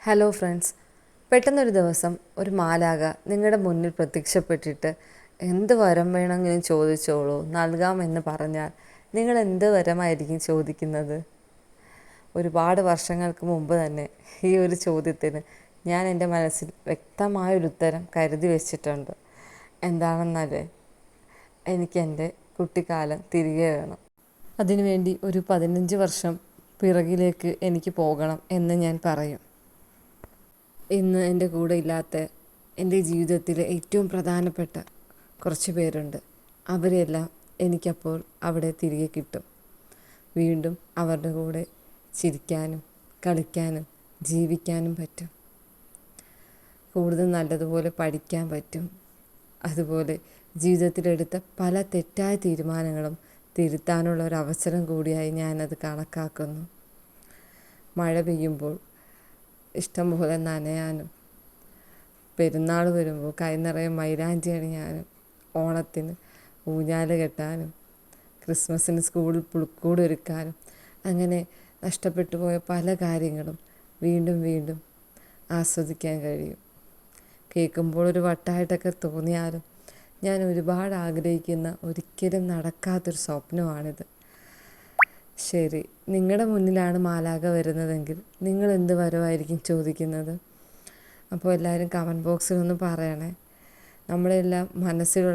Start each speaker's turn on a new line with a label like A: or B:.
A: Hello friends, പെട്ടെന്നൊരു ദിവസം ഒരു മാലാഖ നിങ്ങളുടെ മുന്നിൽ പ്രത്യക്ഷപ്പെട്ടിട്ട് എന്ത് വരം വേണമെങ്കിലും ചോദിച്ചോളൂ നൽകാമെന്ന് പറഞ്ഞാൽ നിങ്ങൾ എന്ത് വരമായിരിക്കും ചോദിക്കുന്നത്? ഒരുപാട് വർഷങ്ങൾക്ക് മുമ്പ് തന്നെ ഈ ഒരു ചോദ്യത്തിന് ഞാൻ എൻ്റെ മനസ്സിൽ വ്യക്തമായൊരു ഉത്തരം കരുതി വെച്ചിട്ടുണ്ട്. എന്താണെന്നല്ലേ, എനിക്കെൻ്റെ കുട്ടിക്കാലം തിരികെ വേണം. അതിനുവേണ്ടി ഒരു 15 വർഷം പിറകിലേക്ക് എനിക്ക് പോകണം എന്ന് ഞാൻ പറയും. ഇന്ന് എൻ്റെ കൂടെ ഇല്ലാത്ത എൻ്റെ ജീവിതത്തിലെ ഏറ്റവും പ്രധാനപ്പെട്ട കുറച്ച് പേരുണ്ട്. അവരെല്ലാം എനിക്കപ്പോൾ അവിടെ തിരികെ കിട്ടും. വീണ്ടും അവരുടെ കൂടെ ചിരിക്കാനും കളിക്കാനും ജീവിക്കാനും പറ്റും. കൂടുതൽ നല്ലതുപോലെ പഠിക്കാൻ പറ്റും. അതുപോലെ ജീവിതത്തിലെടുത്ത പല തെറ്റായ തീരുമാനങ്ങളും തിരുത്താനുള്ള ഒരു അവസരം കൂടിയായി ഞാനത് കണക്കാക്കുന്നു. മഴ പെയ്യുമ്പോൾ ഇഷ്ടംപോലെ നനയാനും, പെരുന്നാൾ വരുമ്പോൾ കൈ നിറയെ മൈലാഞ്ചി അണിയാനും, ഓണത്തിന് ഊഞ്ഞാല് കെട്ടാനും, ക്രിസ്മസിന് സ്കൂളിൽ പുൽക്കൂട് ഒരുക്കാനും, അങ്ങനെ നഷ്ടപ്പെട്ടു പോയ പല കാര്യങ്ങളും വീണ്ടും വീണ്ടും ആസ്വദിക്കാൻ കഴിയും. കേൾക്കുമ്പോൾ ഒരു വട്ടായിട്ടൊക്കെ തോന്നിയാലും ഞാൻ ഒരുപാട് ആഗ്രഹിക്കുന്ന ഒരിക്കലും നടക്കാത്തൊരു സ്വപ്നമാണിത്. ശരി, നിങ്ങളുടെ മുന്നിലാണ് മാലാഖ വരുന്നതെങ്കിൽ നിങ്ങൾ എന്ത് വരമായിരിക്കും ചോദിക്കുന്നത്? അപ്പോൾ എല്ലാവരും കമൻറ്റ് ബോക്സിൽ ഒന്ന് പറയണേ. നമ്മളെല്ലാം മനസ്സിലുള്ള